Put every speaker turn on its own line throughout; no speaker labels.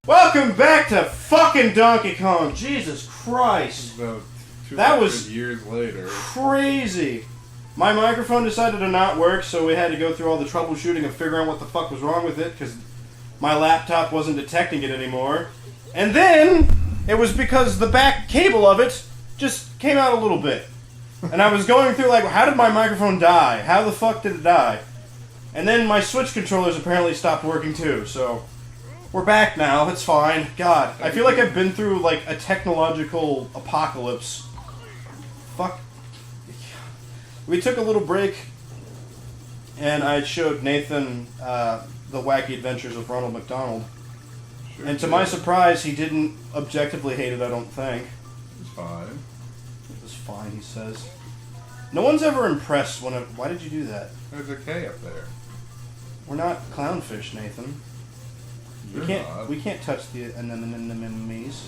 Welcome back to fucking Donkey Kong. Jesus Christ.
About
that was
years later.
Crazy. My microphone decided to not work, so we had to go through all the troubleshooting and figure out what the fuck was wrong with it, because my laptop wasn't detecting it anymore. And then, it was because the back cable of it just came out a little bit. And I was going through like, how did my microphone die? How the fuck did it die? And then my Switch controllers apparently stopped working too, so we're back now, it's fine. God, I feel like I've been through like a technological apocalypse. Fuck. We took a little break, and I showed Nathan the Wacky Adventures of Ronald McDonald.
Sure
And to
did.
my surprise, he didn't objectively hate it, I don't think.
It's fine.
It was fine, he says. No one's ever impressed when why did you do that?
There's a K up there.
We're not clownfish, Nathan.
You're not.
We can't touch the anemones.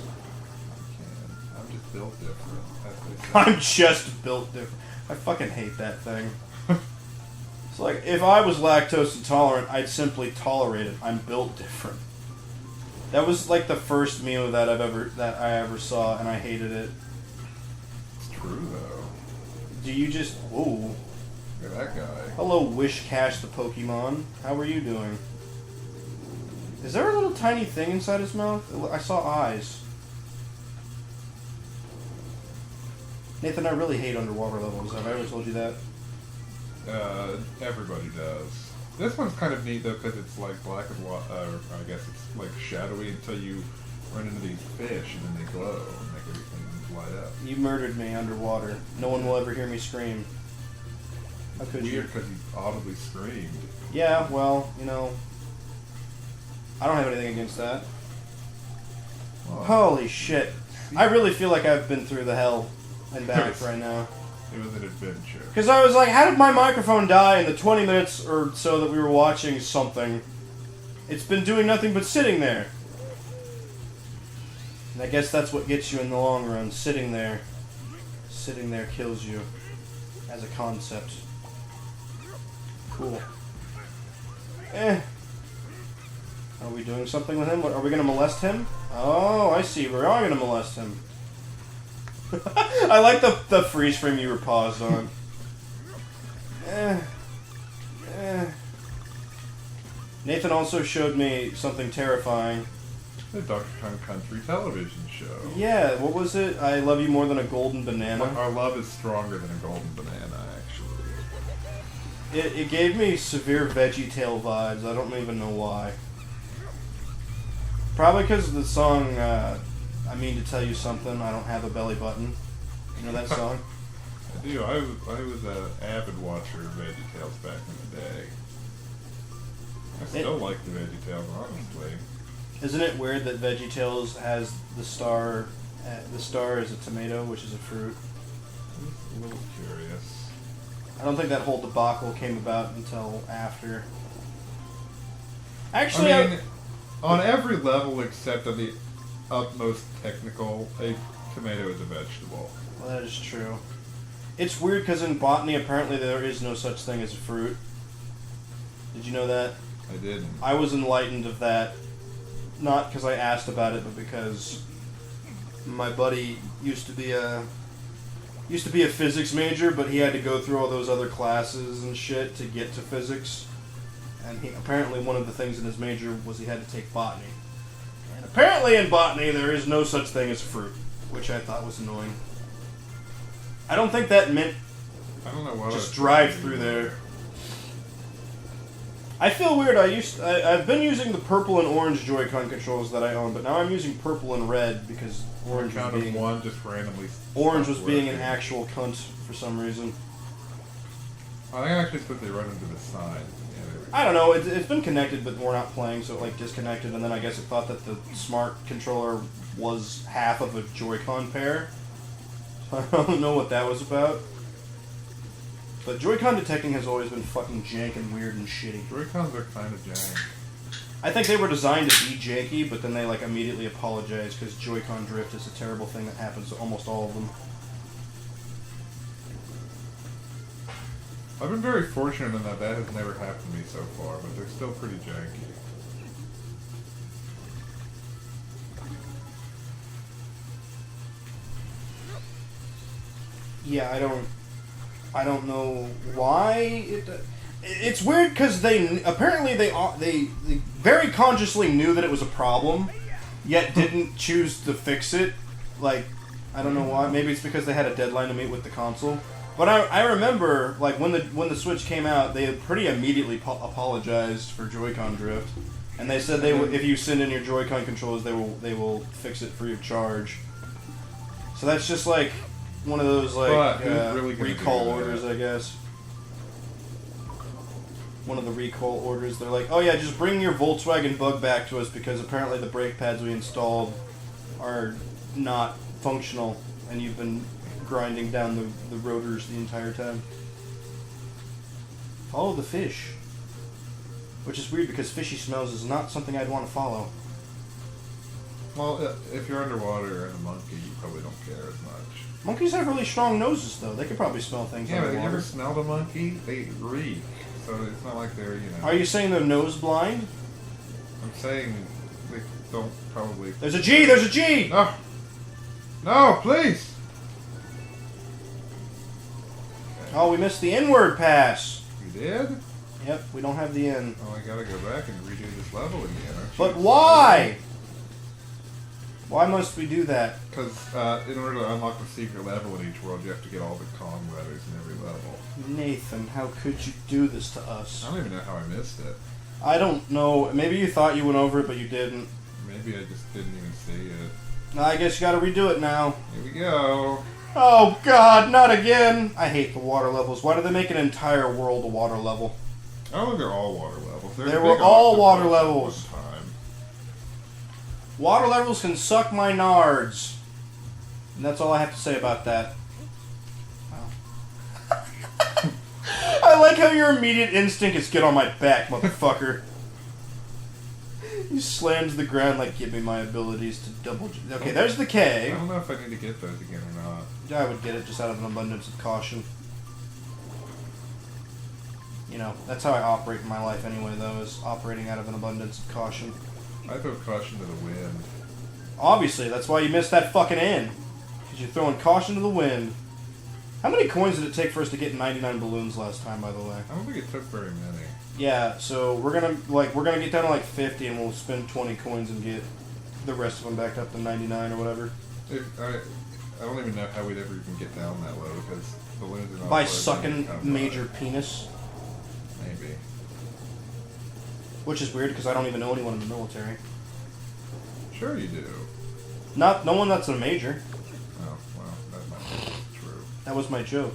I'm just built different. That's what they say.
I'm just built different. I fucking hate that thing. It's like, if I was lactose intolerant, I'd simply tolerate it. I'm built different. That was like the first meme that I ever saw, and I hated it.
It's true though.
Do you just... Whoa.
Look at that guy.
Hello, Wish Cash the Pokemon. How are you doing? Is there a little tiny thing inside his mouth? I saw eyes. Nathan, I really hate underwater levels. Have I ever told you that?
Everybody does. This one's kind of neat though because it's like black and white, I guess it's like shadowy until you run into these fish and then they glow and make everything light up.
You murdered me underwater. No one will ever hear me scream. How could you?
Weird because he audibly screamed.
Yeah, well, you know, I don't have anything against that.
Well,
Holy shit. I really feel like I've been through the hell and back right now.
it was an adventure.
Because I was like, how did my microphone die in the 20 minutes or so that we were watching something? It's been doing nothing but sitting there. And I guess that's what gets you in the long run. Sitting there. Sitting there kills you. As a concept. Cool. Are we doing something with him? Are we going to molest him? Oh, I see. We are going to molest him. I like the freeze frame you were paused on. Nathan also showed me something terrifying.
The Dr. Kong Country television show.
Yeah, what was it? I love you more than a golden banana.
Our love is stronger than a golden banana, actually.
It gave me severe VeggieTale vibes. I don't even know why. Probably because of the song, I Mean to Tell You Something, I Don't Have a Belly Button. You know that song?
I do. I was an avid watcher of VeggieTales back in the day. I still like the VeggieTales, honestly.
Isn't it weird that VeggieTales has the star is a tomato, which is a fruit?
I'm a little curious.
I don't think that whole debacle came about until after. Actually,
I mean, on every level except on the utmost technical, a tomato is a vegetable.
Well, that is true. It's weird because in botany, apparently there is no such thing as a fruit. Did you know that?
I didn't.
I was enlightened of that, not because I asked about it, but because my buddy used to be a physics major, but he had to go through all those other classes and shit to get to physics. And apparently one of the things in his major was he had to take botany. And apparently in botany there is no such thing as fruit, which I thought was annoying. I don't think that meant
I don't know what.
just drive through there. I feel weird. I've been using the purple and orange Joy-Con controls that I own, but now I'm using purple and red because orange was being
one just randomly.
orange was being an actual cunt for some reason.
I think I actually supposed to run into the sign.
I don't know. It's been connected, but we're not playing, so it like disconnected, and then I guess it thought that the smart controller was half of a Joy-Con pair. So I don't know what that was about. But Joy-Con detecting has always been fucking jank and weird and shitty.
Joy-Cons are kind of jank.
I think they were designed to be janky, but then they like immediately apologize because Joy-Con drift is a terrible thing that happens to almost all of them.
I've been very fortunate in that has never happened to me so far, but they're still pretty janky.
Yeah, I don't know why it's weird because they very consciously knew that it was a problem, yet didn't choose to fix it. Like, I don't know why. Maybe it's because they had a deadline to meet with the console. But I remember, like, when the Switch came out, they pretty immediately apologized for Joy-Con drift, and they said if you send in your Joy-Con controllers, they will fix it free of charge. So that's just like one of those really recall orders, I guess. One of the recall orders. They're like, oh yeah, just bring your Volkswagen Bug back to us because apparently the brake pads we installed are not functional, and you've been grinding down the rotors the entire time. Follow the fish. Which is weird because fishy smells is not something I'd want to follow.
Well, if you're underwater and a monkey, you probably don't care as much.
Monkeys have really strong noses, though. They could probably smell things underwater.
Yeah, but have you ever smelled a monkey? They reek. So it's not like they're,
Are you saying they're nose blind?
I'm saying they don't probably...
There's a G! There's a G!
No! No, please!
Oh, we missed the inward pass.
You did?
Yep, we don't have the in.
Oh, I gotta go back and redo this level again.
But why? Why must we do that?
Because in order to unlock the secret level in each world, you have to get all the Kong letters in every level.
Nathan, how could you do this to us?
I don't even know how I missed it.
I don't know. Maybe you thought you went over it, but you didn't.
Maybe I just didn't even see it.
I guess you gotta redo it now.
Here we go.
Oh god, not again! I hate the water levels. Why do they make an entire world a water level?
I don't think they're all water levels.
They were all water levels. Water levels can suck my nards. And that's all I have to say about that. Wow. I like how your immediate instinct is get on my back, motherfucker. He slams the ground like, give me my abilities to double... Okay, there's the K.
I don't know if I need to get those again or not.
I would get it just out of an abundance of caution. You know, that's how I operate in my life anyway, though, is operating out of an abundance of caution.
I throw caution to the wind.
Obviously, that's why you missed that fucking in. Because you're throwing caution to the wind. How many coins did it take for us to get 99 balloons last time, by the way?
I don't think it took very many.
Yeah, so we're gonna get down to like 50 and we'll spend 20 coins and get the rest of them back up to 99 or whatever.
I don't even know how we'd ever even get down that low because balloons are not...
By sucking major penis.
Maybe.
Which is weird because I don't even know anyone in the military.
Sure you do.
No one that's a major.
Oh, well, that might be true.
That was my joke.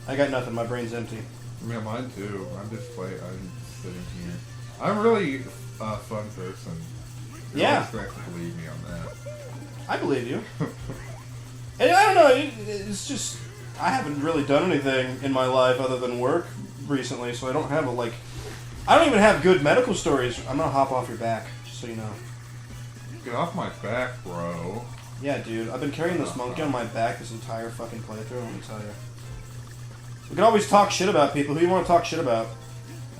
I got nothing. My brain's empty.
Yeah, mine too. I'm just sitting here. I'm really a fun person. You're
Yeah.
always going to have to believe me on that.
I believe you. And I don't know. It's just I haven't really done anything in my life other than work recently, so I don't have I don't even have good medical stories. I'm gonna hop off your back, just so you know.
Get off my back, bro.
Yeah, dude. I've been carrying this monkey on my back this entire fucking playthrough. Let me tell you. We can always talk shit about people. Who do you want to talk shit about?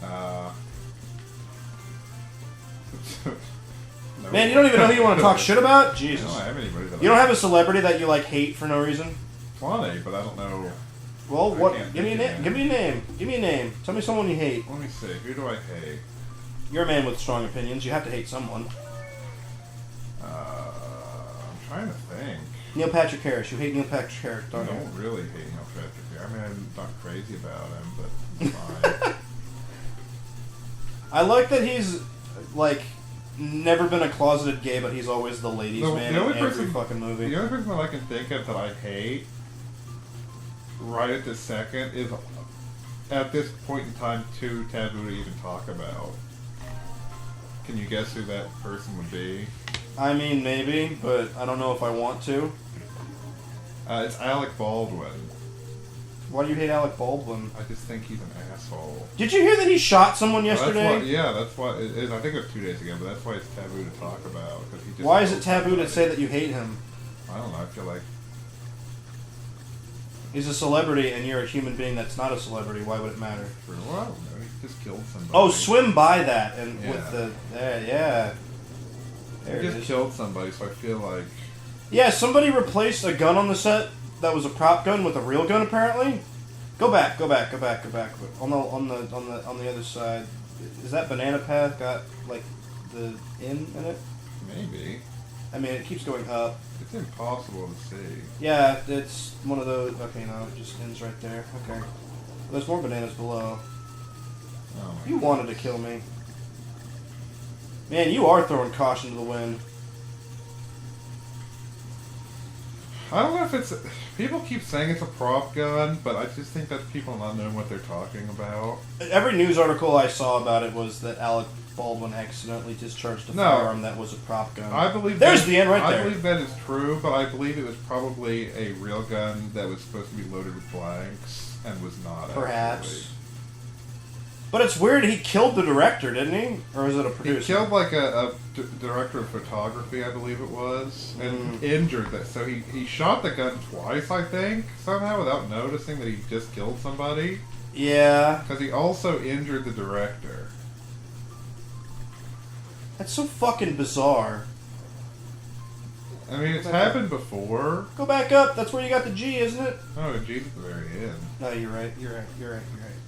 No.
Man, you don't even know who you want to talk shit about? Jesus.
I don't have anybody that
You don't have a celebrity that you like hate for no reason?
Funny, but I don't know.
Well,
I
what?
can't
Give me a
think
name.
of
Give me a name. Give me a name. Tell me someone you hate.
Let me see. Who do I hate?
You're a man with strong opinions. You have to hate someone.
I'm trying to think.
Neil Patrick Harris. You hate Neil Patrick Harris,
I
don't you?
don't really hate Neil Patrick. I mean, I'm not crazy about him, but it's fine.
I like that he's like never been a closeted gay, but he's always the ladies' man in every fucking movie.
The only person that I can think of that I hate right at this second is at this point in time too taboo to even talk about. Can you guess who that person would be?
I mean, maybe, but I don't know if I want to.
It's Alec Baldwin.
Why do you hate Alec Baldwin?
I just think he's an asshole.
Did you hear that he shot someone yesterday?
That's why it is. I think it was 2 days ago, but that's why it's taboo to talk about. He just
Why is it taboo to say that you hate him?
I don't know. I feel like
he's a celebrity and you're a human being that's not a celebrity. Why would it matter?
Well, I don't know. He just killed somebody.
Oh, swim by that and
Yeah.
with the yeah. There
I
it
just
is.
killed somebody, so I feel like...
Yeah, somebody replaced a gun on the set that was a prop gun with a real gun. Apparently, go back. On the other side, is that banana path got like the in it?
Maybe.
I mean, it keeps going up.
It's impossible to see.
Yeah, it's one of those. Okay, no, it just ends right there. Okay, there's more bananas below.
Oh my
You wanted to kill me, man. You are throwing caution to the wind.
I don't know if it's... People keep saying it's a prop gun, but I just think that's people not knowing what they're talking about.
Every news article I saw about it was that Alec Baldwin accidentally discharged a firearm that was a prop gun.
I believe
there's the end right there.
I believe that is true, but I believe it was probably a real gun that was supposed to be loaded with blanks and was not.
Perhaps.
Actually.
But it's weird. He killed the director, didn't he? Or is it a producer?
He killed like a director of photography, I believe it was, and injured that. So he shot the gun twice, I think, somehow without noticing that he just killed somebody.
Yeah.
Because he also injured the director.
That's so fucking bizarre.
I mean, it's happened before.
Go back up. That's where you got the G, isn't it?
Oh, geez, at the very end.
No, you're right.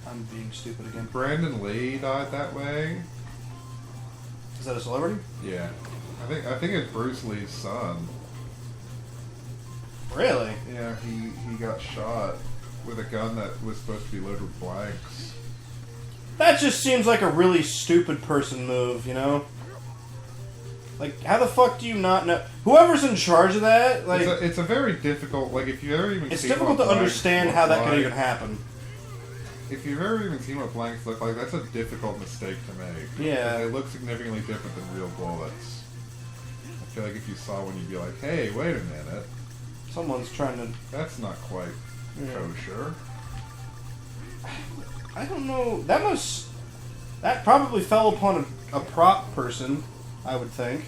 I'm being stupid again.
Brandon Lee died that way.
Is that a celebrity?
Yeah. I think it's Bruce Lee's son.
Really?
Yeah, he got shot with a gun that was supposed to be loaded with blanks.
That just seems like a really stupid person move, you know? Like, how the fuck do you not know? Whoever's in charge of that, like...
It's a very difficult... Like, if you've ever even
It's
seen
difficult
what
to understand how that could even happen.
If you've ever even seen what blanks look like, that's a difficult mistake to make.
Yeah.
They look significantly different than real bullets. I feel like if you saw one, you'd be like, hey, wait a minute.
Someone's trying to...
That's not quite kosher.
I don't know. That probably fell upon a prop person, I would think.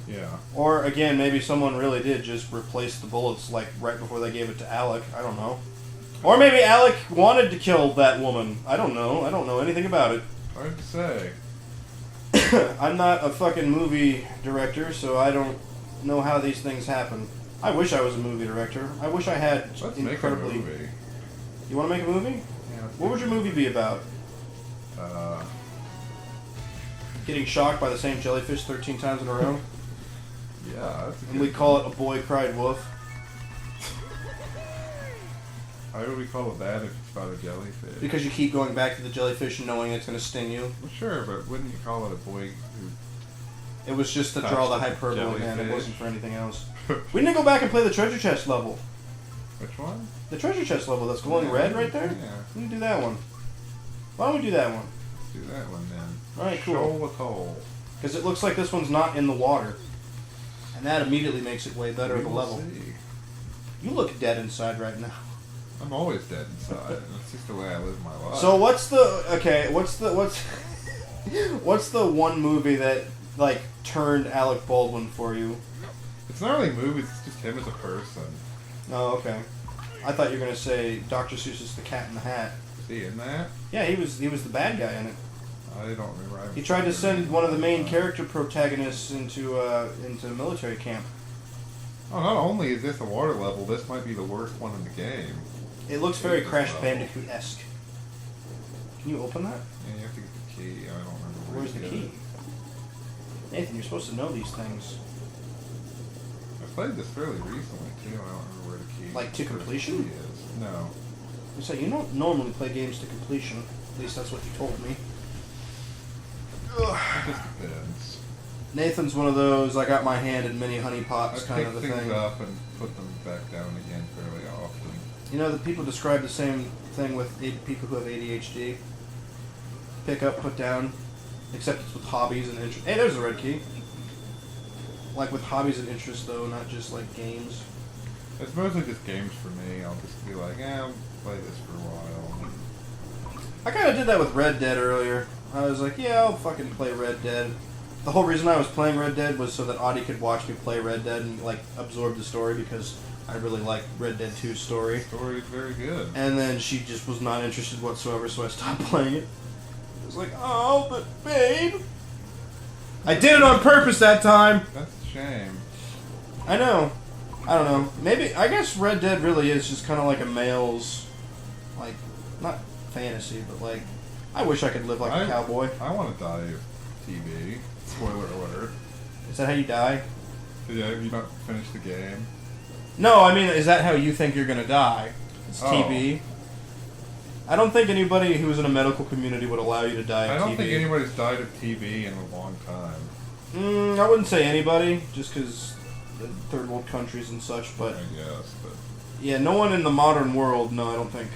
Yeah.
Or, again, maybe someone really did just replace the bullets, like, right before they gave it to Alec. I don't know. Or maybe Alec wanted to kill that woman. I don't know. I don't know anything about it.
Hard to say.
I'm not a fucking movie director, so I don't know how these things happen. I wish I was a movie director. I wish I had
Let's
incredibly...
make a movie.
You want to make a movie?
Yeah,
What would your movie be about? Getting shocked by the same jellyfish 13 times in a row?
Yeah, that's a
And
good
we call it A Boy Cried Wolf.
Why would we call it that if it's about a jellyfish?
Because you keep going back to the jellyfish and knowing it's going to sting you.
Well, sure, but wouldn't you call it a boy who...
It was just to draw the
Touched the
hyperbole, man. It
jellyfish.
wasn't for anything else. We need to go back and play the treasure chest level.
Which one?
The treasure chest level that's glowing red right there?
Yeah.
We can do that one. Why don't we do that one?
Let's do that one then.
Alright, cool.
SHOAL ATOLL.
Because it looks like this one's not in the water. And that immediately makes it way better of a
We will
level.
see.
You look dead inside right now.
I'm always dead inside. That's just the way I live my life.
So what's the what's the one movie that like turned Alec Baldwin for you?
It's not really movies, it's just him as a person.
Oh, okay. I thought you were gonna say Dr. Seuss's The Cat in the Hat.
Is he in that?
Yeah, he was the bad guy in it.
I don't remember.
He tried to send one of the main character protagonists into military camp.
Oh, not only is this a water level, this might be the worst one in the game.
It looks very Crash Bandicoot-esque. Can you open that?
Yeah, you have to get the key. I don't remember.
Where's the key? Nathan, you're supposed to know these things.
I played this fairly recently too. I don't remember where the key.
Like to completion?
Is. No.
So you don't normally play games to completion. At least that's what you told me.
It just depends.
Nathan's one of those, I got my hand in many honey
I
pots kind
pick
of a
things
thing.
up and put them back down again fairly often.
You know, the people describe the same thing with people who have ADHD. Pick up, put down, except it's with hobbies and interests. Hey, there's the red key. Like with hobbies and interests, though, not just like games.
It's mostly just games for me. I'll just be like, I'll play this for a while.
I kind of did that with Red Dead earlier. I was like, yeah, I'll fucking play Red Dead. The whole reason I was playing Red Dead was so that Audie could watch me play Red Dead and like absorb the story because I really liked Red Dead 2's story.
The story is very good.
And then she just was not interested whatsoever, so I stopped playing it. It was like, oh, but babe. I did it on purpose that time!
That's a shame.
I know. I don't know. Maybe, I guess Red Dead really is just kind of like a male's, like, not fantasy, but like, I wish I could live like a cowboy.
I want to die of TV. Spoiler alert.
Is that how you die?
Yeah, have you not finished the game?
No, I mean, is that how you think you're gonna die? It's
Oh.
TB. I don't think anybody who's in a medical community would allow you to die of TB.
I don't think anybody's died of TB in a long time.
I wouldn't say anybody, just because the third world countries and such, but...
I guess, but...
Yeah, no one in the modern world, no, I don't think.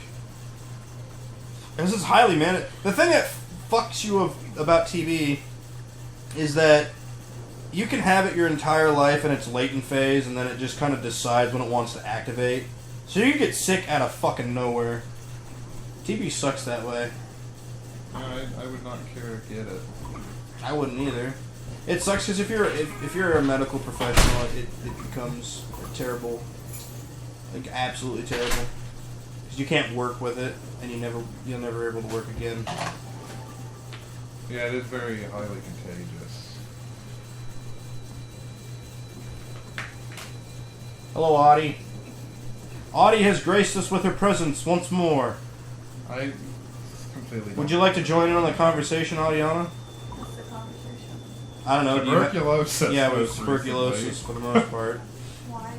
This is highly the thing that fucks you about TB is that you can have it your entire life in its latent phase, and then it just kind of decides when it wants to activate. So you get sick out of fucking nowhere. TB sucks that way.
I would not care to get it.
I wouldn't either. It sucks because if you're a medical professional, it becomes terrible, like absolutely terrible. Because you can't work with it, and you'll never be able to work again.
Yeah, it is very highly contagious.
Hello, Audie. Audie has graced us with her presence once more.
I completely.
Would you like to join in on the conversation, Audiana?
What's the conversation?
I don't know.
Tuberculosis.
Yeah, it was
most
tuberculosis
recently.
for the most part.
Why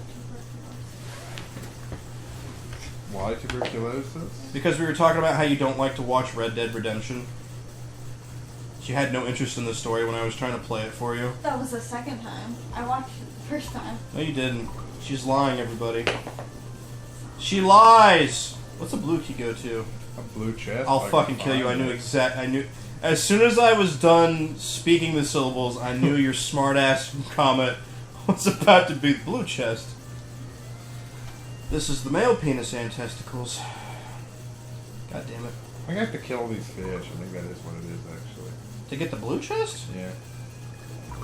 tuberculosis?
Why tuberculosis?
Because we were talking about how you don't like to watch Red Dead Redemption. She had no interest in the story when I was trying to play it for you.
That was the second time. I watched it the first time.
No, you didn't. She's lying, everybody. She lies! What's the blue key go to?
A blue chest.
I'll fucking kill you. I knew. As soon as I was done speaking the syllables, I knew your smart-ass comment was about to be the blue chest. This is the male penis and testicles. God damn it.
I have to kill these fish. I think that is what it is, actually.
To get the blue chest?
Yeah.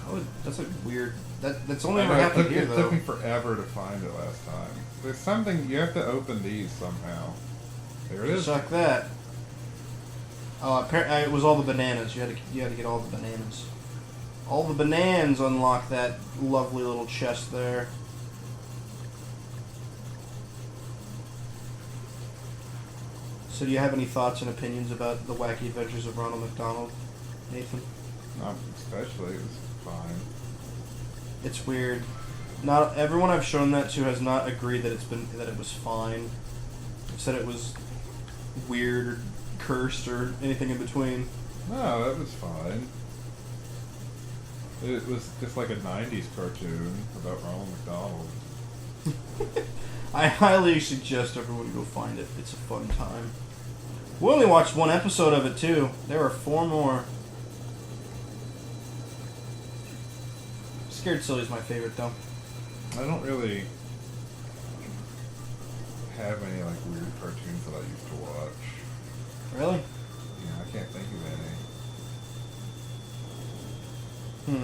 Oh, that's a weird... That's only
I
ever
know,
happened here,
it
though.
took me forever to find it last time. There's something... You have to open these somehow. There it is.
Suck that. Oh, apparently it was all the bananas. You had to get all the bananas. All the bananas unlock that lovely little chest there. So do you have any thoughts and opinions about the wacky adventures of Ronald McDonald, Nathan?
Not especially. It was fine.
It's weird. Not everyone I've shown that to has not agreed that it was fine. They've said it was weird or cursed or anything in between.
No, that was fine. It was just like a 90s cartoon about Ronald McDonald.
I highly suggest everyone go find it. It's a fun time. We only watched one episode of it, too. There are 4 more. Scared Silly's my favorite, though.
I don't really have any like weird cartoons that I used to watch.
Really?
Yeah, I can't think of any.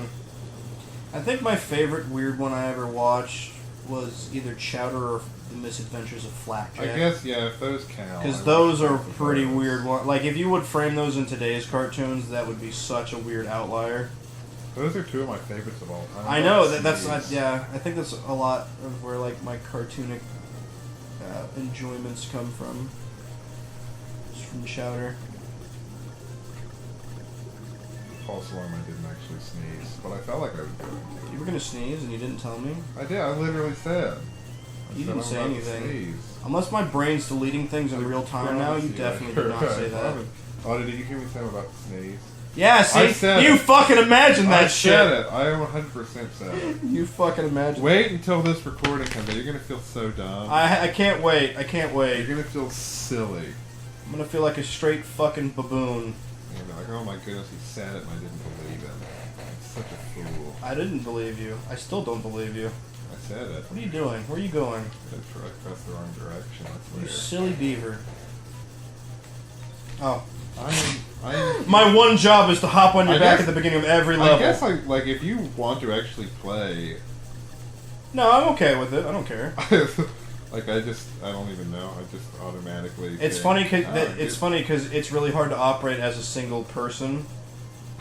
I think my favorite weird one I ever watched was either Chowder or The Misadventures of Flapjack.
I guess, yeah, if those count.
Because
I
those
watched
are
both of
pretty
those.
weird. Like, if you would frame those in today's cartoons, that would be such a weird outlier.
Those are 2 of my favorites of all time.
I know
Those
that's
CDs.
yeah. I think that's a lot of where like my cartoonic enjoyments come from. Just from Chowder.
False alarm, I didn't actually sneeze, but I felt like I was going to.
You were gonna sneeze and you didn't tell me.
I did. I literally said.
You didn't say
I'm about to
anything.
sneeze.
Unless my brain's deleting things in real time now, you definitely did not say that.
Oh, did you hear me say I'm about to sneeze?
Yeah, see,
I said
you
it.
fucking imagine that
I
shit.
said it. I am 100% said it.
You fucking imagine.
Wait until this recording comes out. You're gonna feel so dumb.
I can't wait. I can't
You're
wait.
gonna feel silly.
I'm gonna feel like a straight fucking baboon.
You're gonna be like, oh my goodness, he said it and I didn't believe him. I'm such a fool.
I didn't believe you. I still don't believe you.
I said it.
What are you doing? Where are you going?
I pressed the wrong direction.
You
That's
silly beaver. Oh.
weird.
My one job is to hop on your
I
back
guess-
at the beginning of every level.
I guess like if you want to actually play,
No, I'm okay with it. I don't care.
like I don't even know. I just automatically.
It's
think,
funny because
"Oh,
it's funny because it's really hard to operate as a single person.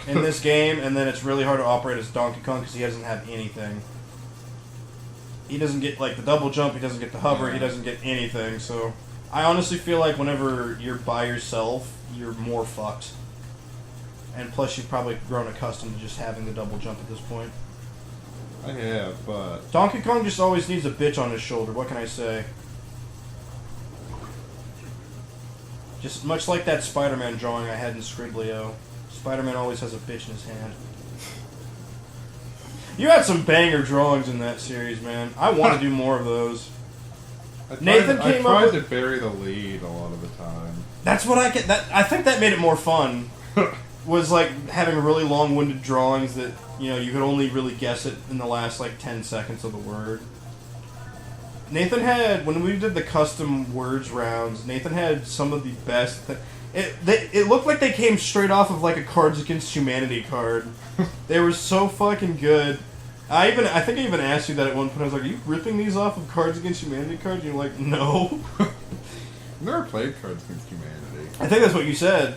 in this game, and then it's really hard to operate as Donkey Kong because he doesn't have anything. He doesn't get, like, the double jump, he doesn't get the hover, he doesn't get anything, so... I honestly feel like whenever you're by yourself, you're more fucked. And plus, you've probably grown accustomed to just having the double jump at this point.
I have, but...
Donkey Kong just always needs a bitch on his shoulder, what can I say? Just much like that Spider-Man drawing I had in Scriblio. Spider-Man always has a bitch in his hand. You had some banger drawings in that series, man. I want to do more of those. I
tried to bury the lead a lot of the time.
That's what I get. I think that made it more fun. Was like having really long-winded drawings that, you know, you could only really guess it in the last like 10 seconds of the word. Nathan had, when we did the custom words rounds, Nathan had some of the best. It looked like they came straight off of like a Cards Against Humanity card. They were so fucking good. I think I even asked you that at one point. I was like, "Are you ripping these off of Cards Against Humanity cards?" And you're like, "No."
I've never played Cards Against Humanity.
I think that's what you said.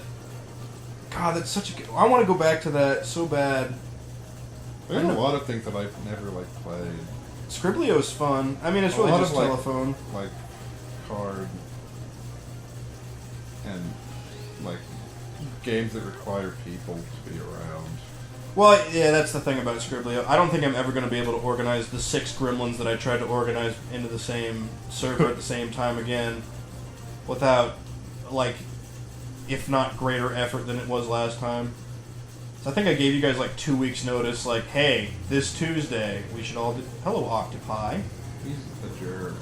God, that's such a good... I want to go back to that so bad.
There's a lot of things that I've never like played.
Scriblio is fun. I mean, it's really just telephone.
Like card and like games that require people to be around.
Well, yeah, that's the thing about Scriblio. I don't think I'm ever going to be able to organize the 6 gremlins that I tried to organize into the same server at the same time again without, like, if not greater effort than it was last time. So I think I gave you guys, like, 2 weeks' notice, like, hey, this Tuesday, we should all do... Hello, Octopi.
He's a jerk.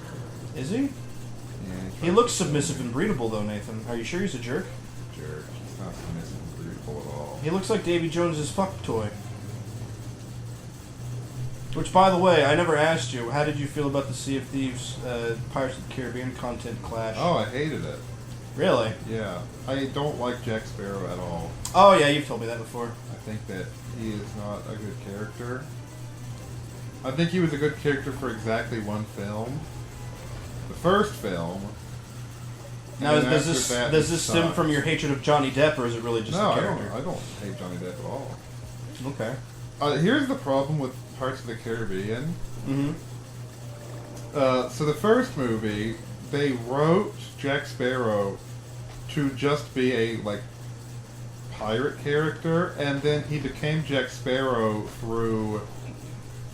Is he?
Yeah.
He looks submissive and breedable, though, Nathan. Are you sure he's a jerk?
Jerk. He's not submissive and breedable at all.
He looks like Davy Jones's fuck toy. Which, by the way, I never asked you. How did you feel about the Sea of Thieves Pirates of the Caribbean content clash?
Oh, I hated it.
Really?
Yeah. I don't like Jack Sparrow at all.
Oh, yeah, you've told me that before.
I think that he is not a good character. I think he was a good character for exactly one film. The first film.
Now, does this stem from your hatred of Johnny Depp, or is it really just the character?
I don't hate Johnny Depp at all.
Okay.
Here's the problem with Pirates of the Caribbean.
Mm-hmm.
So the first movie, they wrote Jack Sparrow to just be a, like, pirate character, and then he became Jack Sparrow through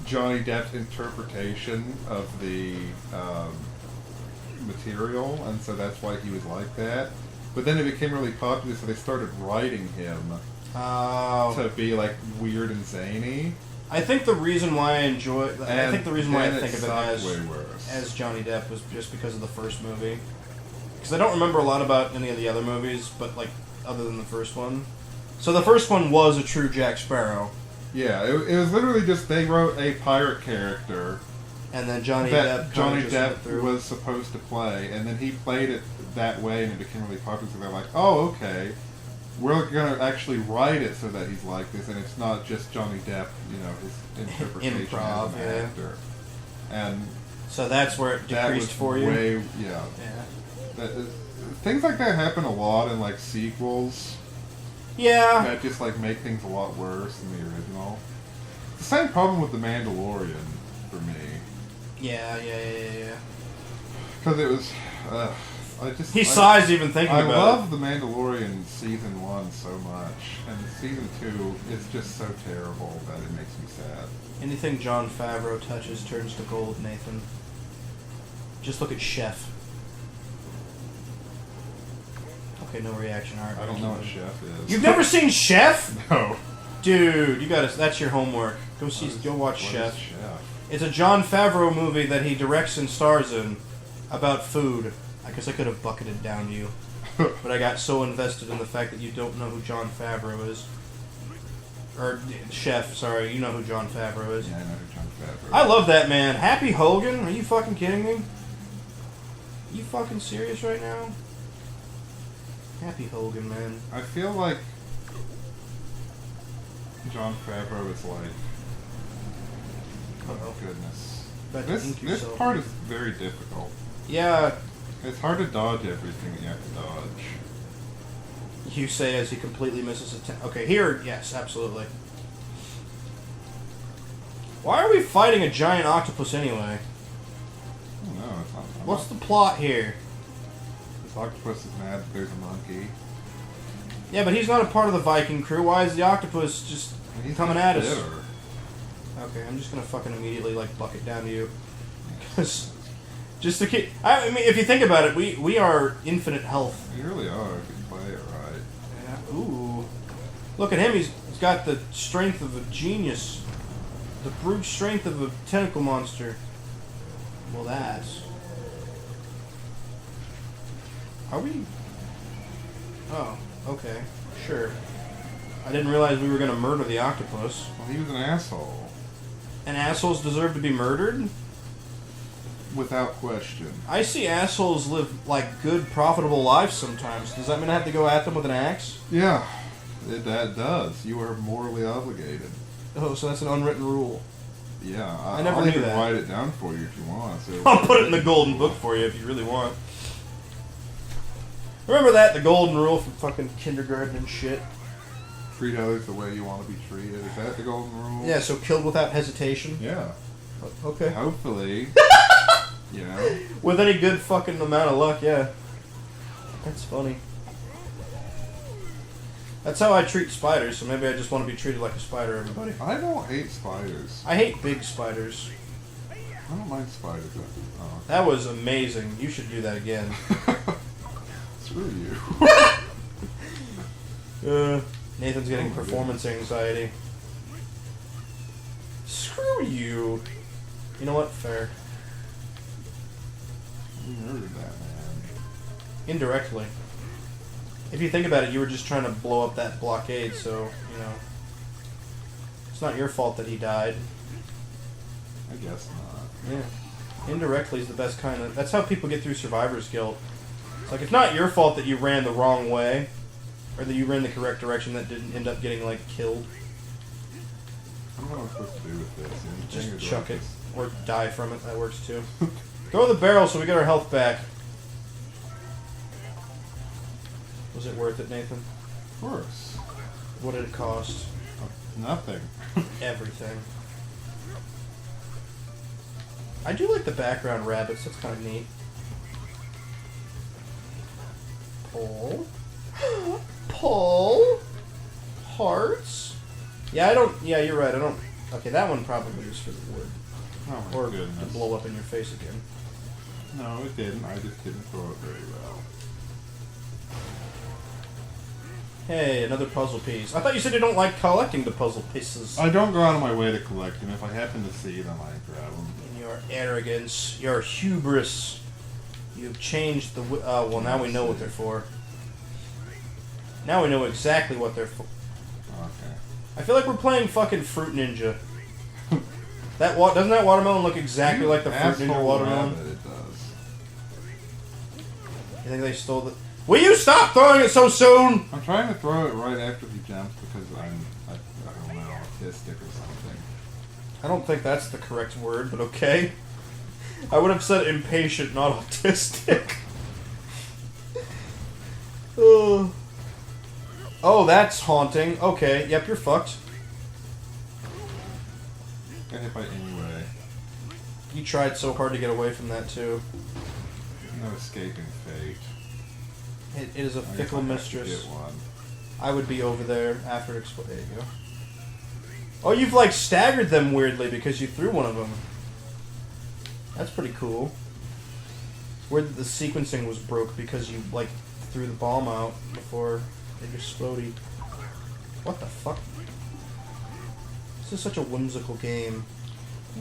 Johnny Depp's interpretation of the material, and so that's why he was like that. But then it became really popular, so they started writing him to be like weird and zany.
I think the reason why I enjoy, I think the reason why I think of
it
as Johnny Depp was just because of the first movie. Because I don't remember a lot about any of the other movies, but like other than the first one. So the first one was a true Jack Sparrow.
Yeah, it was literally just they wrote a pirate character.
And then Johnny Depp
was supposed to play, and then he played it that way, and it became really popular. So they're like, "Oh, okay, we're gonna actually write it so that he's like this, and it's not just Johnny Depp, you know, his interpretation
Improv,
as an actor." And
so that's where it decreased for you.
Yeah. Things like that happen a lot in like sequels.
Yeah.
That just like make things a lot worse than the original. It's the same problem with The Mandalorian for me.
Yeah.
Because it was,
He sighs even thinking about it.
I love The Mandalorian Season 1 so much, and Season 2 is just so terrible that it makes me sad.
Anything Jon Favreau touches turns to gold, Nathan. Just look at Chef. Okay, no reaction, alright.
I don't know what Chef is.
You've never seen Chef?
No.
Dude, you gotta, that's your homework. Go watch Chef. It's a Jon Favreau movie that he directs and stars in about food. I guess I could have bucketed down you. But I got so invested in the fact that you don't know who Jon Favreau is. Or, Chef, sorry, you know who Jon Favreau is.
Yeah, I know who Jon Favreau is.
I love that man. Happy Hogan? Are you fucking kidding me? Are you fucking serious right now? Happy Hogan, man.
I feel like Jon Favreau is like... Oh, goodness. This part is very difficult.
Yeah.
It's hard to dodge everything that you have to dodge.
You say as he completely misses a okay, here, yes, absolutely. Why are we fighting a giant octopus anyway?
I don't know. It's not,
What's the plot here?
This octopus is mad that there's a monkey.
Yeah, but he's not a part of the Viking crew. Why is the octopus just
He's
coming
just
at us?
bitter.
Okay, I'm just gonna fucking immediately, like, bucket down to you. Because, just to keep... I mean, if you think about it, we are infinite health.
You really are if you play it right.
Yeah. Ooh. Look at him, he's got the strength of a genius. The brute strength of a tentacle monster. Well, that's... Are we... Oh, okay. Sure. I didn't realize we were gonna murder the octopus.
Well, he was an asshole.
And assholes deserve to be murdered?
Without question.
I see assholes live, like, good, profitable lives sometimes. Does that mean I have to go at them with an axe?
Yeah, that does. You are morally obligated.
Oh, so that's an unwritten rule.
Yeah,
I never
I'll
knew
even
that.
write it down for you if you want. So
I'll put it in the golden book for you if you really want. Remember that? The golden rule from fucking kindergarten and shit.
Treat others the way you want to be treated. Is that the golden rule?
Yeah, so killed without hesitation.
Yeah.
Okay.
Hopefully. You know?
With any good fucking amount of luck, yeah. That's funny. That's how I treat spiders, so maybe I just want to be treated like a spider, everybody.
I don't hate spiders.
I hate big spiders.
I don't mind spiders. Oh.
That was amazing. You should do that again.
Screw you.
Nathan's getting performance anxiety. Screw you. You know what? Fair.
You murdered that man.
Indirectly. If you think about it, you were just trying to blow up that blockade, so, you know. It's not your fault that he died.
I guess not.
Yeah. Indirectly is the best kind of... That's how people get through survivor's guilt. It's like, it's not your fault that you ran the wrong way, or that you ran the correct direction that didn't end up getting, like, killed.
I don't know what I'm supposed to do with this.
Just chuck it. Or die from it. That works, too. Throw the barrel so we get our health back. Was it worth it, Nathan?
Of course.
What did it cost?
Nothing.
Everything. I do like the background rabbits. That's kind of neat. Pull. Pull. Hearts. Yeah, I don't... Yeah, you're right. I don't... Okay, that one probably was for the wood.
Oh my
Or
goodness.
to blow up in your face again.
No, it didn't. I just didn't throw it very well.
Hey, another puzzle piece. I thought you said you don't like collecting the puzzle pieces.
I don't go out of my way to collect them. If I happen to see them, I grab them.
In your arrogance, your hubris, you've changed the... well, now we know what they're for. Now we know exactly what they're for.
Okay.
I feel like we're playing fucking Fruit Ninja. Doesn't that watermelon look exactly like the Fruit Ninja watermelon?
Rabbit, it does.
You think they stole the... Will you stop throwing it so soon?
I'm trying to throw it right after he jumps because I don't know, autistic or something.
I don't think that's the correct word, but okay. I would have said impatient, not autistic. Oh, that's haunting. Okay, yep, you're fucked.
Got hit by anyway.
You tried so hard to get away from that, too.
No escaping fate.
It is a
I guess
fickle
I have to
mistress.
get one.
I would be over there after it exploded. There you go. Oh, you've, like, staggered them weirdly because you threw one of them. That's pretty cool. Where the sequencing was broke because you, like, threw the bomb out before it exploded. What the fuck? This is such a whimsical game.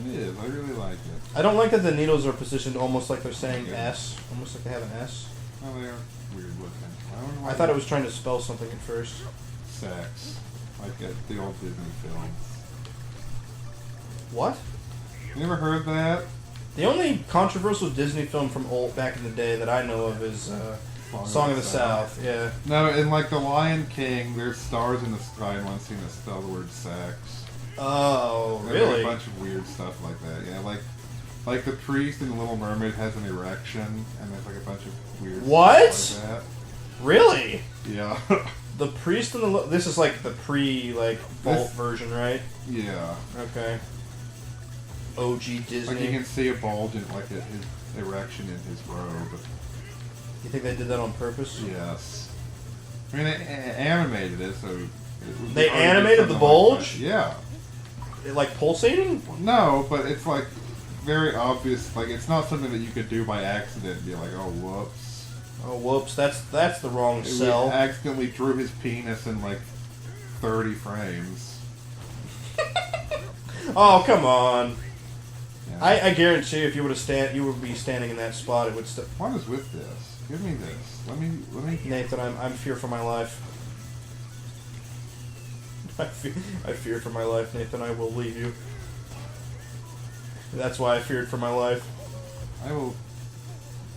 It is. I really like it.
I don't like that the needles are positioned almost like they're saying S. Almost like they have an S.
Oh, they are weird looking.
I thought it was trying to spell something at first.
sex, like at the old Disney films.
What?
You never heard that?
The only controversial Disney film from back in the day that I know of is Song of the South. Yeah.
No, in like The Lion King, there's stars in the sky and one scene that spell the word sex.
Oh,
There's
really?
a bunch of weird stuff like that. Yeah, like the priest in The Little Mermaid has an erection, and there's like a bunch of weird
What?
stuff like that.
Really?
Yeah.
the priest and the... This is like the vault version, right?
Yeah.
Okay. OG Disney.
Like you can see a bulge in like his erection in his robe.
You think they did that on purpose?
Yes. I mean, they animated it, so...
They animated the bulge?
Yeah.
Like pulsating?
No, but it's like very obvious. Like it's not something that you could do by accident and be like, oh, whoops.
Oh, whoops. That's the wrong cell.
We accidentally drew his penis in like 30 frames.
Oh, come on.
Yeah.
I guarantee you if you would be standing in that spot, it would still...
What is with this? Give me this. Let me.
Nathan, I'm fear for my life. I fear for my life, Nathan. I will leave you. That's why I feared for my life.
I will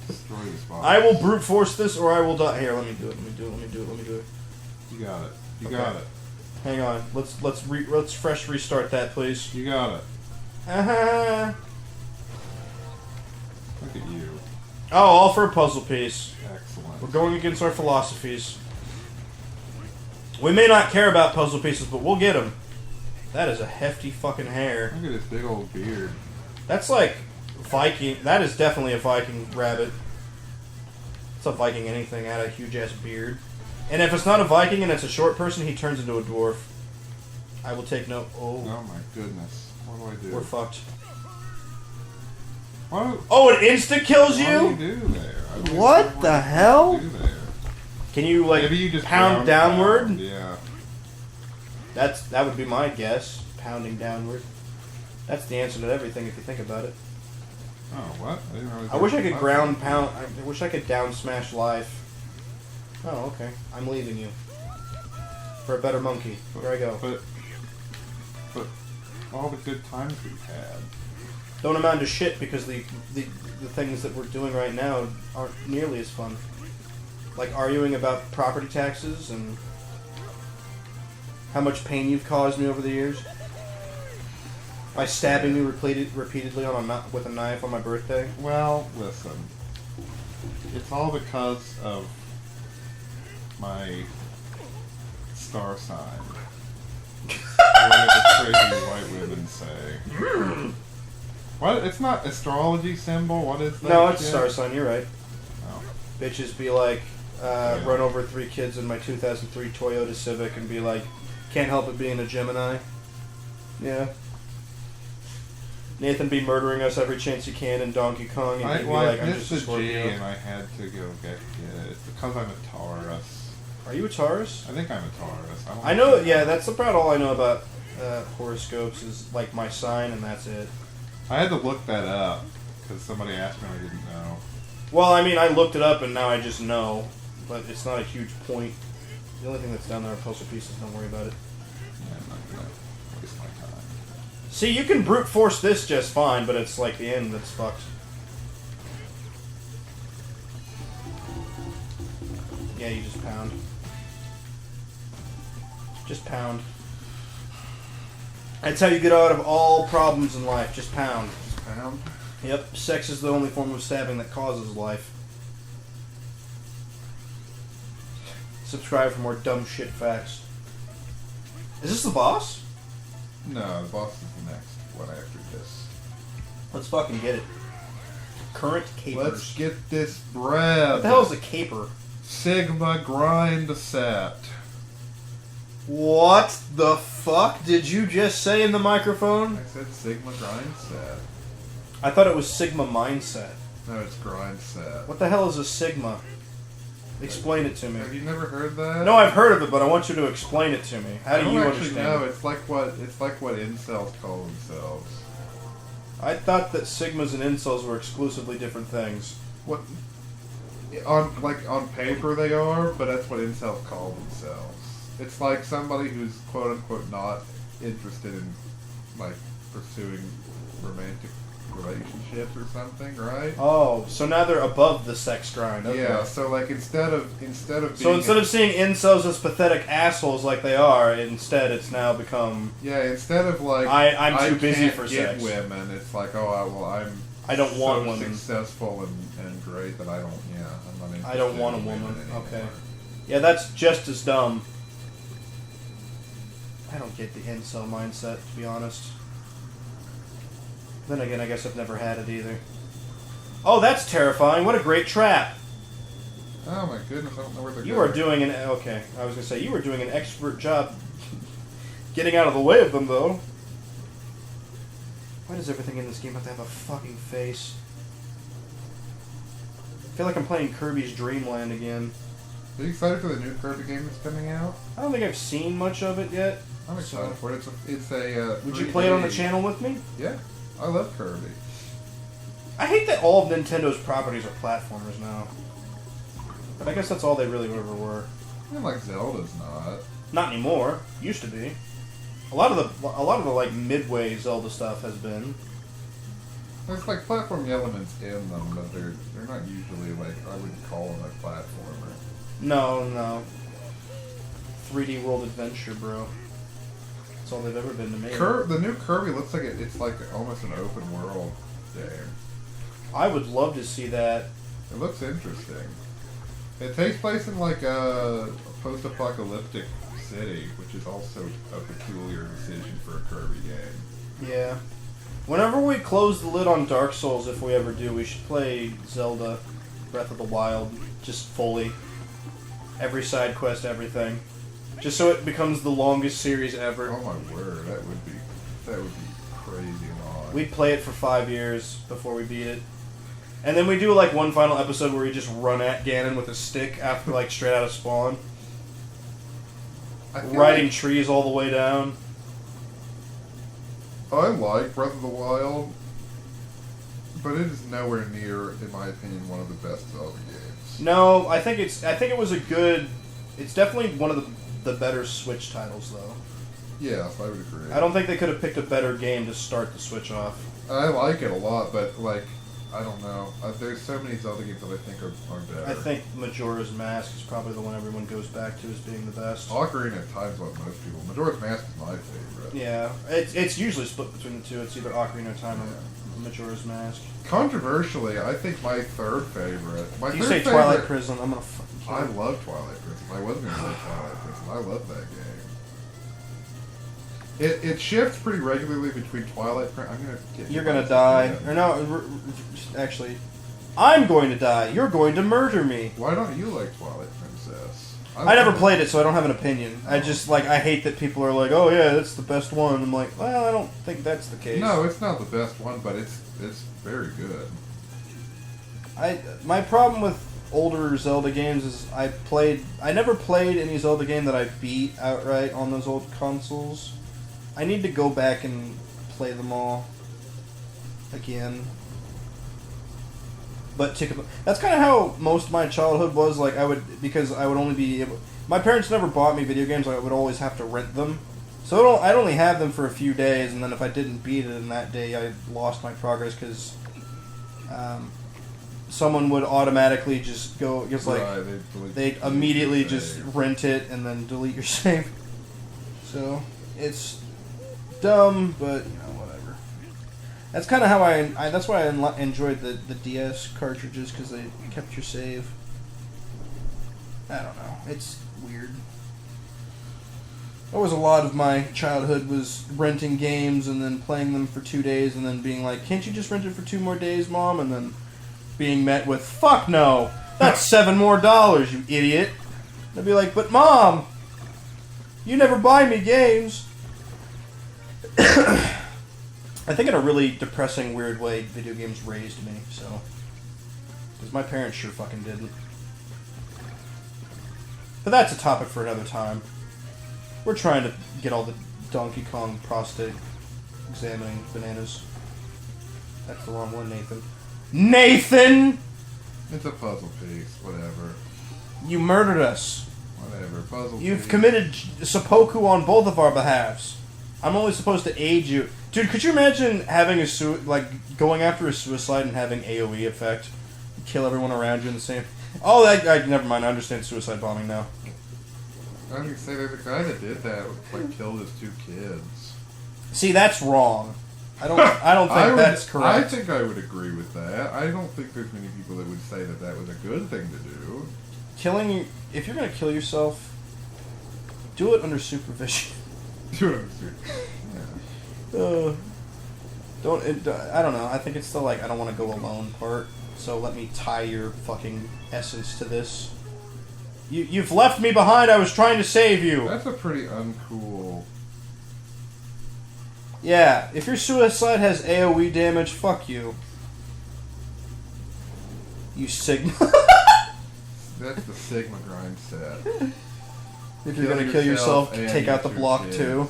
destroy this box.
I will brute force this, or I will die. Here, let me do it. Let me do it. Let me do it. Let me do it.
You got it. You
Okay.
got it.
Hang on. Let's fresh restart that, please.
You got it.
Uh-huh.
Look at you.
Oh, all for a puzzle piece.
Excellent.
We're going against our philosophies. We may not care about puzzle pieces, but we'll get them. That is a hefty fucking hair.
Look at his big old beard.
That's like Viking. That is definitely a Viking rabbit. It's a Viking anything. Had a huge ass beard. And if it's not a Viking and it's a short person, he turns into a dwarf. I will take note.
Oh my goodness. What do I do?
We're fucked.
What?
Oh, it insta kills you?
What do you do there? I don't
What
know
the
you
hell?
do there.
Can you like
Maybe you just
pound downward?
down. Yeah.
That would be my guess. Pounding downward. That's the answer to everything if you think about it.
Oh, what? I didn't realize
I wish I could
that.
ground pound. I wish I could down smash life. Oh, okay. I'm leaving you for a better monkey. Here I go.
But all the good times we've had.
Don't amount to shit because the things that we're doing right now aren't nearly as fun. Like arguing about property taxes and how much pain you've caused me over the years by stabbing me repeatedly with a knife on my birthday.
Well, listen. It's all because of my star sign. Whatever crazy white women say. What? It's not astrology symbol? What is that?
No, it's
shit?
star sign. You're right.
Oh.
Bitches be like, run over 3 kids in my 2003 Toyota Civic and be like, can't help it being a Gemini. Yeah. Nathan be murdering us every chance he can in Donkey Kong, and he'd be like, I'm just a
missed the G
Scorpio.
and I had to go get it. It's because I'm a Taurus.
Are you a Taurus?
I think I'm a Taurus.
I know, yeah, that's about all I know about horoscopes is like my sign, and that's it.
I had to look that up because somebody asked me and I didn't know.
Well, I mean, I looked it up and now I just know, but it's not a huge point. The only thing that's down there are puzzle pieces, don't worry about it.
Yeah, I'm not gonna waste my time.
See, you can brute force this just fine, but it's like the end that's fucked. Yeah, you just pound. Just pound. That's how you get out of all problems in life. Just pound.
Just pound?
Yep. Sex is the only form of stabbing that causes life. Subscribe for more dumb shit facts. Is this the boss?
No, the boss is the next one after this.
Let's fucking get it. Current capers.
Let's get this bread.
What the hell is a caper?
Sigma Grindset.
What the fuck did you just say in the microphone?
I said Sigma Grindset.
I thought it was Sigma Mindset.
No, it's Grindset.
What the hell is a Sigma? Explain it to me.
Have you never heard that?
No, I've heard of it, but I want you to explain it to me. How
I
do
don't
you
actually
understand
know.
it?
It's like what incels call themselves.
I thought that Sigmas and incels were exclusively different things.
What? On paper they are, but that's what incels call themselves. It's like somebody who's quote unquote not interested in like pursuing romantic relationships or something, right?
Oh, so now they're above the sex grind. Okay.
Yeah. So like instead of being
instead of seeing incels as pathetic assholes like they are, instead it's now become
instead of like
I'm too busy
can't
for
get
sex.
women, it's like
I don't
so
want women.
successful and great that I'm not interested
I don't want a
in
woman.
anymore.
Okay. Yeah, that's just as dumb. I don't get the incel mindset, to be honest. Then again, I guess I've never had it either. Oh, that's terrifying. What a great trap.
Oh my goodness, I don't know where they're going.
You are doing an... Okay, I was going to say, you were doing an expert job getting out of the way of them, though. Why does everything in this game have to have a fucking face? I feel like I'm playing Kirby's Dream Land again.
Are you excited for the new Kirby game that's coming out?
I don't think I've seen much of it yet.
I'm excited for it. It's a
would you play it on the channel with me?
Yeah, I love Kirby.
I hate that all of Nintendo's properties are platformers now. But I guess that's all they really ever were.
Yeah, like Zelda's not.
Not anymore. Used to be. A lot of the like midway Zelda stuff has been.
There's like platform elements in them, but they're not usually like I wouldn't call them a platformer.
No. 3D World Adventure, bro. That's all they've ever been to me.
The new Kirby looks like it's like almost an open world game.
I would love to see that.
It looks interesting. It takes place in like a post-apocalyptic city, which is also a peculiar decision for a Kirby game.
Yeah. Whenever we close the lid on Dark Souls, if we ever do, we should play Zelda Breath of the Wild just fully. Every side quest, everything. Just so it becomes the longest series ever.
Oh my word, that would be crazy long.
We'd play it for 5 years before we beat it. And then we do like one final episode where we just run at Ganon with a stick after like straight out of Spawn. Riding trees all the way down.
I like Breath of the Wild, but it is nowhere near, in my opinion, one of the best Zelda games.
No, I think it was a good. It's definitely one of the better Switch titles, though.
Yes, I would agree.
I don't think they could have picked a better game to start the Switch off.
I like it a lot, but like, I don't know. There's so many Zelda games that I think are better.
I think Majora's Mask is probably the one everyone goes back to as being the best.
Ocarina at times like most people. Majora's Mask is my favorite.
Yeah, it's usually split between the two. It's either Ocarina of Time or Majora's Mask.
Controversially, I think my third favorite.
You say Twilight Prison, I'm gonna fucking kill
I
you.
love Twilight Prison. I wasn't gonna say Twilight Prison. I love that game. It shifts pretty regularly between Twilight Prison. I'm gonna get.
You're gonna die. Or no, actually, I'm going to die. You're going to murder me.
Why don't you like Twilight Princess?
I never played it, so I don't have an opinion. I just, like, I hate that people are like, oh yeah, that's the best one. I'm like, well, I don't think that's the case.
No, it's not the best one, but it's very good.
My problem with older Zelda games is I never played any Zelda game that I beat outright on those old consoles. I need to go back and play them all again. But that's kind of how most of my childhood was. Like because I would only be able. My parents never bought me video games. I would always have to rent them. So I'd only have them for a few days, and then if I didn't beat it in that day, I lost my progress because someone would automatically just go. It's like they'd immediately just rent it and then delete your save. So it's dumb, but you know, whatever. That's kind of how that's why I enjoyed the DS cartridges, because they kept your save. I don't know. It's weird. That was a lot of my childhood, was renting games and then playing them for 2 days and then being like, can't you just rent it for 2 more days, Mom? And then being met with, fuck no! That's $7 more, you idiot! And I'd be like, but Mom! You never buy me games! I think in a really depressing, weird way, video games raised me, so. Because my parents sure fucking didn't. But that's a topic for another time. We're trying to get all the Donkey Kong prostate examining bananas. That's the wrong one, Nathan. Nathan!
It's a puzzle piece, whatever.
You murdered us.
Whatever, puzzle
You've
piece.
committed seppuku on both of our behalves. I'm only supposed to aid you. Dude, could you imagine having going after a suicide and having AoE effect? Kill everyone around you in the same... Oh, never mind. I understand suicide bombing now.
I was gonna say, there's a guy that did that, like, killed his 2 kids.
See, that's wrong. I don't think that's correct.
I think I would agree with that. I don't think there's many people that would say that was a good thing to do.
If you're gonna kill yourself, do it under supervision.
Yeah.
I don't know. I think it's the like I don't want to go alone part. So let me tie your fucking essence to this. You've left me behind. I was trying to save you.
That's a pretty uncool.
Yeah, if your suicide has AoE damage, fuck you. You Sigma.
That's the Sigma Grindset.
If you're gonna kill yourself,
and
take
your
out the
2
block
kids.
too.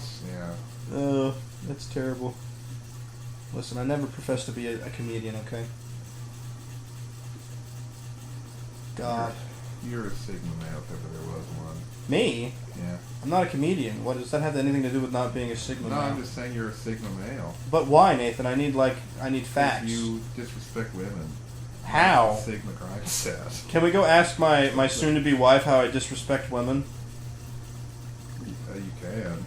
Yeah.
That's terrible. Listen, I never professed to be a comedian, okay? God.
You're a Sigma male if ever there was one.
Me?
Yeah.
I'm not a comedian. What does that have anything to do with not being a Sigma
No,
male?
I'm just saying you're a Sigma male.
But why, Nathan? I need facts.
You disrespect women.
How?
Sigma Grindset.
Can we go ask my soon-to-be wife how I disrespect women?
You can.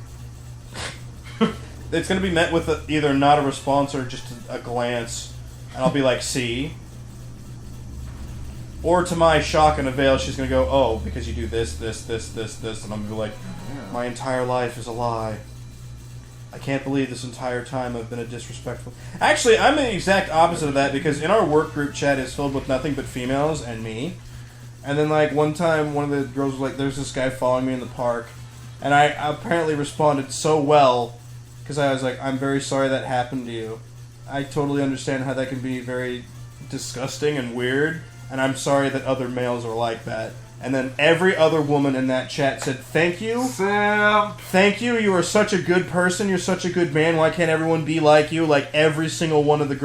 It's going to be met with either not a response or just a glance. And I'll be like, see? Or to my shock and avail, she's going to go, oh, because you do this. And I'm going to be like, my entire life is a lie. I can't believe this entire time I've been a disrespectful... Actually, I'm the exact opposite of that, because in our work group chat is filled with nothing but females and me. And then, like, one time, one of the girls was like, there's this guy following me in the park. And I apparently responded so well, because I was like, I'm very sorry that happened to you. I totally understand how that can be very disgusting and weird, and I'm sorry that other males are like that. And then every other woman in that chat said, thank you.
Sam!
Thank you, you are such a good person, you're such a good man, why can't everyone be like you? Like, every single one of the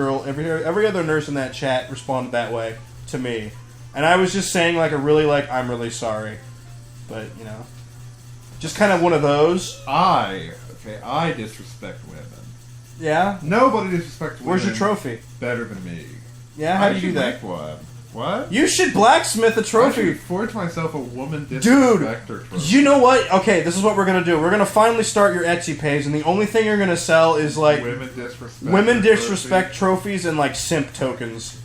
every other nurse in that chat responded that way to me. And I was just saying, like, I'm really sorry. But, you know, just kind of one of those.
I disrespect women.
Yeah?
Nobody disrespects women.
Where's your trophy?
Better than me.
Yeah, how do you do
should
that?
make one. What?
You should blacksmith a
I
trophy.
should forge myself a woman
Dude,
disrespector trophy.
you know what? Okay, this is what we're going to do. We're going to finally start your Etsy page, and the only thing you're going to sell is, like, women disrespect trophies and, like, simp tokens.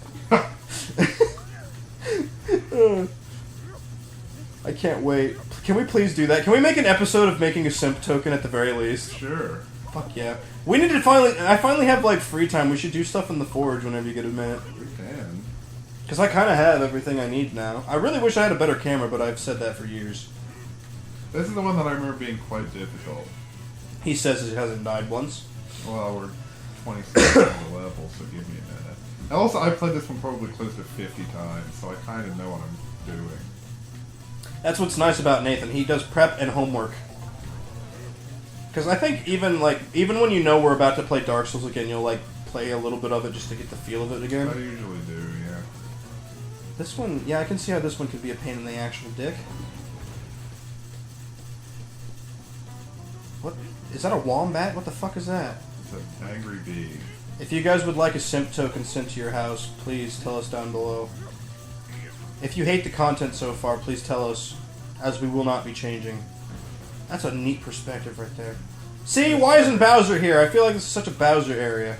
I can't wait. Can we please do that? Can we make an episode of making a simp token at the very least?
Sure.
Fuck yeah. We need to I finally have, like, free time. We should do stuff in the Forge whenever you get a minute.
We can.
Because I kind of have everything I need now. I really wish I had a better camera, but I've said that for years.
This is the one that I remember being quite difficult.
He says he hasn't died once.
Well, we're 26 on the level, so give me a minute. And also, I played this one probably close to 50 times, so I kind of know what I'm doing.
That's what's nice about Nathan. He does prep and homework. Because I think even when you know we're about to play Dark Souls again, you'll like play a little bit of it just to get the feel of it again.
I usually do, yeah.
This one, yeah, I can see how this one could be a pain in the actual dick. What? Is that a wombat? What the fuck is that?
It's an angry bee.
If you guys would like a simp token sent to your house, please tell us down below. If you hate the content so far, please tell us, as we will not be changing. That's a neat perspective right there. See, why isn't Bowser here? I feel like this is such a Bowser area.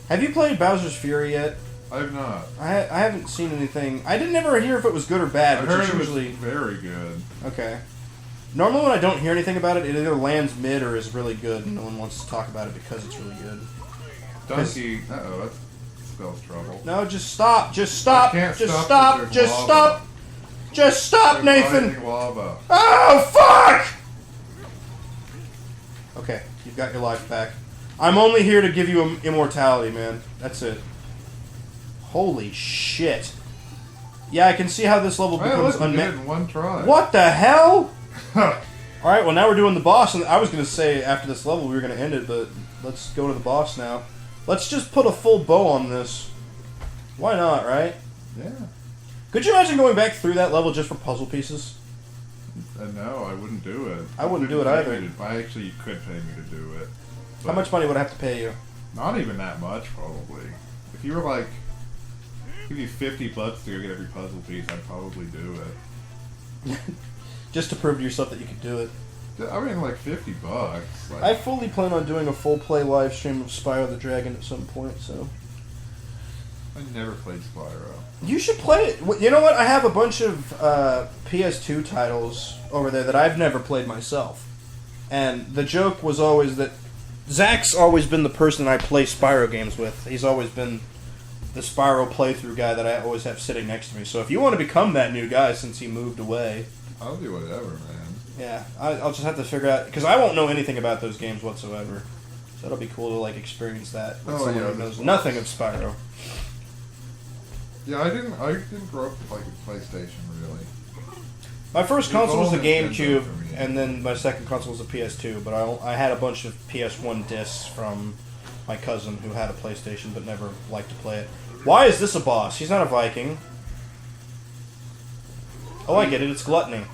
Have you played Bowser's Fury yet?
I have not.
I haven't seen anything. I didn't ever hear if it was good or bad,
I
which
heard
is
it was
usually
very good.
okay. Normally, when I don't hear anything about it, it either lands mid or is really good, and no one wants to talk about it because it's really good.
Donkey. Uh-oh, that spells trouble.
No, just stop. Just stop.
I can't
Just
stop
stop.
because
Just
there's
stop.
lava.
Just stop,
There's
Nathan.
rising lava.
Oh, fuck! Okay, you've got your life back. I'm only here to give you immortality, man. That's it. Holy shit. Yeah, I can see how this level becomes
unmet. In one try.
What the hell? Alright, well now we're doing the boss, and I was going to say after this level we were going to end it, but let's go to the boss now. Let's just put a full bow on this. Why not, right?
Yeah.
Could you imagine going back through that level just for puzzle pieces?
No, I wouldn't do it.
I wouldn't do it either.
You could pay me to do it.
How much money would I have to pay you?
Not even that much, probably. If you were like, give you $50 to go get every puzzle piece, I'd probably do it.
Just to prove to yourself that you could do it.
I mean, like $50. Like,
I fully plan on doing a full play live stream of Spyro the Dragon at some point, so.
I never played Spyro.
You should play it. You know what? I have a bunch of PS2 titles over there that I've never played myself. And the joke was always that Zach's always been the person I play Spyro games with. He's always been the Spyro playthrough guy that I always have sitting next to me. So if you want to become that new guy since he moved away...
I'll do whatever, man.
Yeah, I'll just have to figure out... Because I won't know anything about those games whatsoever. So it'll be cool to, like, experience that with someone who knows nothing of Spyro.
Yeah, I didn't grow up with, like, a PlayStation, really.
My first console was the
Nintendo
GameCube,
for me.
and then my second console was a PS2. But I had a bunch of PS1 discs from my cousin who had a PlayStation but never liked to play it. Why is this a boss? He's not a Viking. Oh, I get it. It's Gluttony.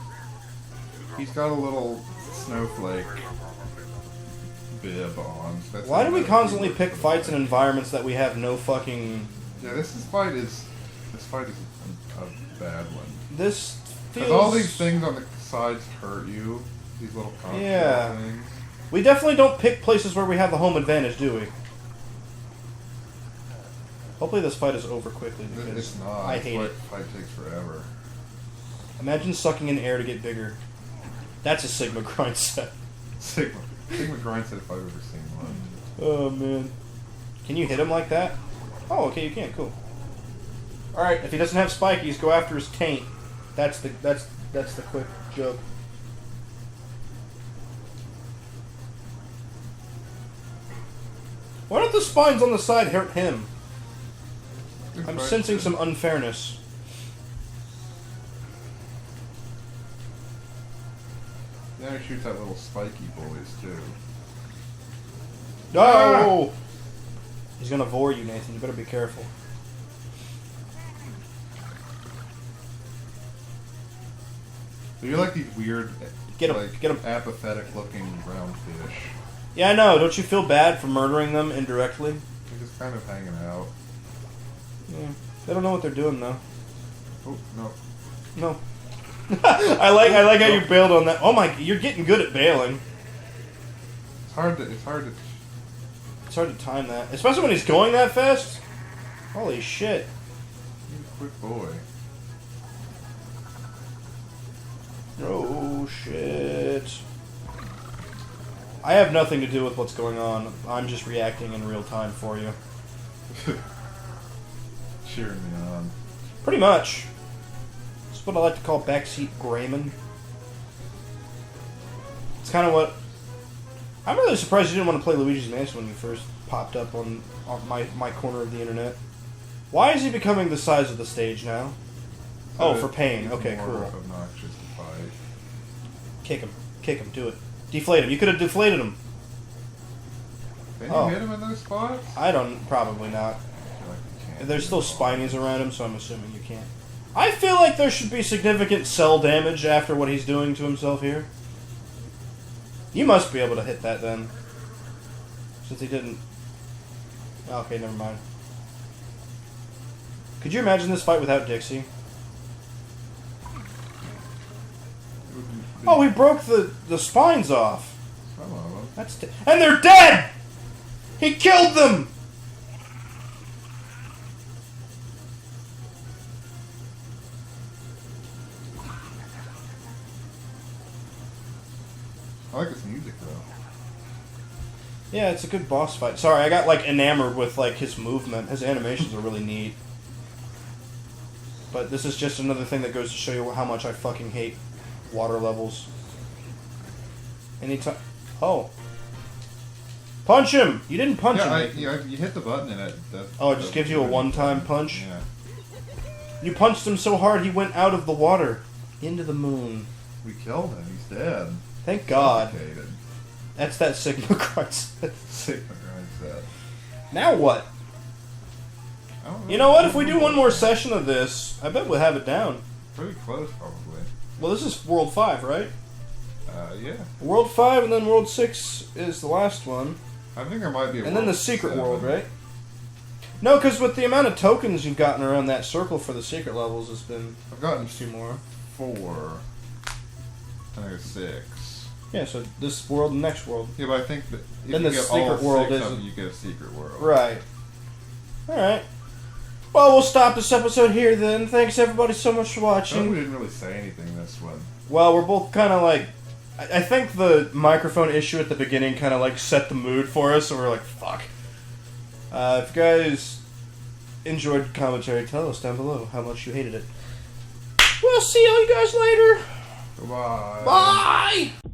He's got a little snowflake bib on. So
Why do we constantly pick fights in environments that we have no fucking...
Yeah, this fight is a bad one.
This feels...
Because all these things on the sides hurt you. These little
Yeah.
things.
We definitely don't pick places where we have the home advantage, do we? Hopefully this fight is over quickly because
It's not.
I hate it.
Fight takes forever.
Imagine sucking in air to get bigger. That's a Sigma Grindset.
Sigma Grindset if I've ever seen one.
Oh man. Can you hit him like that? Oh, okay, you can. Cool. Alright, if he doesn't have spikies, go after his taint. That's the quick joke. Why don't the spines on the side hurt him?
Good
I'm
question.
sensing some unfairness.
Yeah, he shoots at little spiky boys too.
No!
Ah!
He's gonna vor you, Nathan. You better be careful.
So you're like these weird,
Get 'em,
like,
get 'em.
apathetic-looking brown fish.
Yeah, I know. Don't you feel bad for murdering them indirectly?
They're just kind of hanging out.
Yeah. They don't know what they're doing, though.
Oh no!
No. I like how you bailed on that. Oh my! You're getting good at bailing.
It's hard to.
It's hard to time that, especially when he's going that fast. Holy shit!
He's a quick boy.
Oh shit! I have nothing to do with what's going on. I'm just reacting in real time for you.
Cheering me on.
Pretty much. It's what I like to call backseat Grayman. It's kind of what... I'm really surprised you didn't want to play Luigi's Mansion when you first popped up on my corner of the internet. Why is he becoming the size of the stage now? Oh, for pain.
He's
Okay,
more
cool.
obnoxious to fight.
Kick him. Kick him. Do it. Deflate him. You could have deflated him.
Can you
Oh.
hit him in those spots?
I don't... Probably not.
I feel like you can't.
There's still spinies around him, so I'm assuming you can't. I feel like there should be significant cell damage after what he's doing to himself here. You must be able to hit that then. Since he didn't... Okay, never mind. Could you imagine this fight without Dixie?
It would be-
Oh, he broke the spines off.
Some of them.
That's and they're dead! He killed them!
I like his music though.
Yeah, it's a good boss fight. Sorry, I got like enamored with like his movement. His animations are really neat. But this is just another thing that goes to show you how much I fucking hate water levels. Anytime. Oh. Punch him! You didn't punch him.
You hit the button and it does.
Oh, it just gives you a one-time punch?
Yeah.
You punched him so hard he went out of the water. Into the moon.
We killed him. He's dead.
Thank God.
Suffocated.
That's that Sigma Grindset.
Sigma Grindset.
Now what?
I don't
You know what? If we do one more session of this, I bet we'll have it down.
Pretty close, probably.
Well, this is World 5, right?
Yeah.
World 5 and then World 6 is the last one.
I think there might be a
And then the
World
secret
7.
world, right? No, because with the amount of tokens you've gotten around that circle for the secret levels has been
I've gotten
2 more.
4. I think it's 6.
Yeah, so this world and next world.
Yeah, but I think that if
Then
you
the
get
secret
all
world
6 of
isn't-
them, you get a secret world.
Right. Alright. Well, we'll stop this episode here then. Thanks everybody so much for
I
watching.
we didn't really say anything this one.
Well, we're both kind of like I think the microphone issue at the beginning kind of like set the mood for us, so we're like, fuck. If you guys enjoyed commentary, tell us down below how much you hated it. We'll see all you guys later.
Goodbye.
Bye!